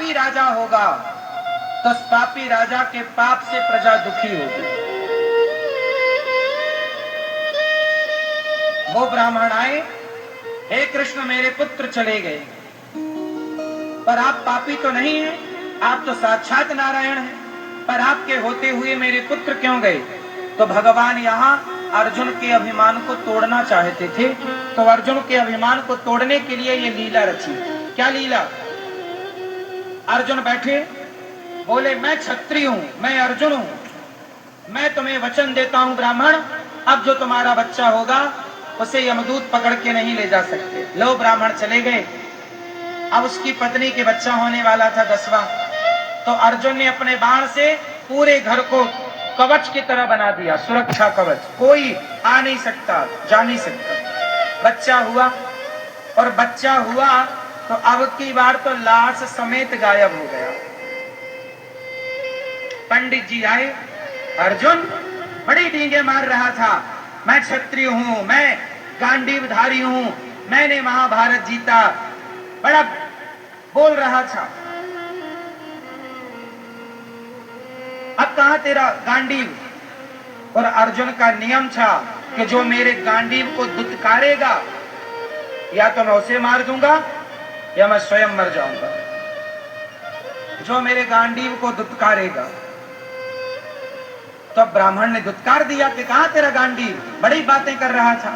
पापी राजा होगा तो उस पापी राजा के पाप से प्रजा दुखी होगी। वो ब्राह्मण आए, हे कृष्ण मेरे पुत्र चले गए, पर आप पापी तो नहीं हैं, आप तो साक्षात नारायण हैं, पर आपके होते हुए मेरे पुत्र क्यों गए? तो भगवान यहाँ अर्जुन के अभिमान को तोड़ना चाहते थे, तो अर्जुन के अभिमान को तोड़ने के लिए ये लीला रची। क्या लीला? अर्जुन बैठे, बोले मैं क्षत्रिय हूं, मैं अर्जुन हूं, मैं तुम्हें वचन देता हूं ब्राह्मण, अब जो तुम्हारा बच्चा होगा उसे यमदूत पकड़ के नहीं ले जा सकते। लो ब्राह्मण चले गए। अब उसकी पत्नी के बच्चा होने वाला था 10वां, तो अर्जुन ने अपने बाण से पूरे घर को कवच की तरह बना दिया, सुरक्षा कवच, कोई आ नहीं सकता, जा नहीं सकता। बच्चा हुआ, और बच्चा हुआ तो अब की बार तो लाश समेत गायब हो गया। पंडित जी आए, अर्जुन बड़ी डींगे मार रहा था, मैं क्षत्रिय हूं, मैं गांडीवधारी हूं, मैंने महाभारत जीता, बड़ा बोल रहा था, अब कहां तेरा गांडीव? और अर्जुन का नियम था कि जो मेरे गांडीव को दुत्कारेगा या तो मैं उसे मार दूंगा या मैं स्वयं मर जाऊंगा। जो मेरे गांडीव को दुत्कारेगा, तो ब्राह्मण ने दुत्कार दिया कि कहां तेरा गांडीव, बड़ी बातें कर रहा था।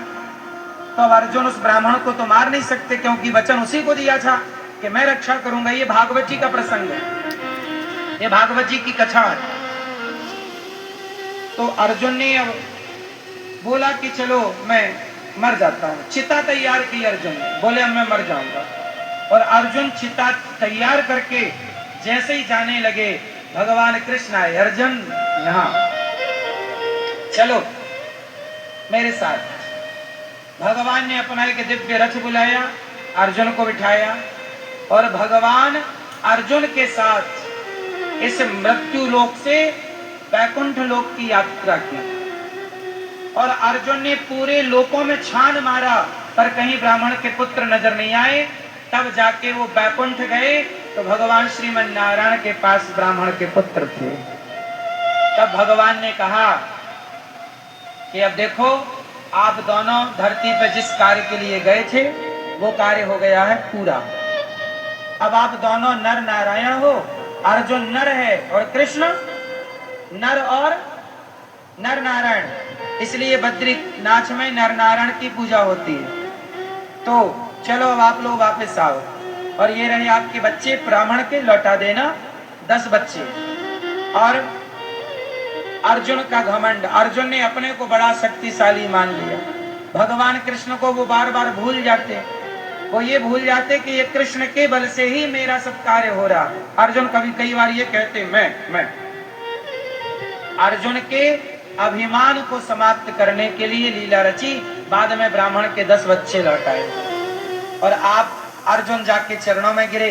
तो अर्जुन उस ब्राह्मण को तो मार नहीं सकते, क्योंकि वचन उसी को दिया था कि मैं रक्षा करूंगा। ये भागवत जी का प्रसंग है, ये भागवत जी की कथा है। तो अर्जुन ने अब बोला कि चलो मैं मर जाता हूं। चिता तैयार की अर्जुन ने, बोले अब मैं मर जाऊंगा। और अर्जुन चिता तैयार करके जैसे ही जाने लगे, भगवान कृष्ण आए, अर्जुन यहां चलो मेरे साथ। भगवान ने अपना एक दिव्य रथ बुलाया, अर्जुन को बिठाया, और भगवान अर्जुन के साथ इस मृत्यु लोक से वैकुंठ लोक की यात्रा की। और अर्जुन ने पूरे लोकों में छान मारा, पर कहीं ब्राह्मण के पुत्र नजर नहीं आए। तब जाके वो वैकुंठ गए, तो भगवान श्रीमन नारायण के पास ब्राह्मण के पुत्र थे। तब भगवान ने कहा कि अब देखो, आप दोनों धरती पर जिस कार्य के लिए गए थे वो कार्य हो गया है पूरा। अब आप दोनों नर नारायण हो, अर्जुन नर है और कृष्ण नर और नर नारायण, इसलिए बद्रीनाथ में नर नारायण की पूजा होती है। तो चलो अब आप लोग वापस आओ, और ये रहे आपके बच्चे, ब्राह्मण के लौटा देना 10 बच्चे। और अर्जुन का घमंड, अर्जुन ने अपने को बड़ा शक्तिशाली मान लिया। भगवान कृष्ण को वो बार बार भूल जाते, वो ये भूल जाते कि ये कृष्ण के बल से ही मेरा सब कार्य हो रहा। अर्जुन कई बार ये कहते मैं। अर्जुन के अभिमान को समाप्त करने के लिए लीला रची। बाद में ब्राह्मण के 10 बच्चे लौटाए, और आप अर्जुन जाके चरणों में गिरे।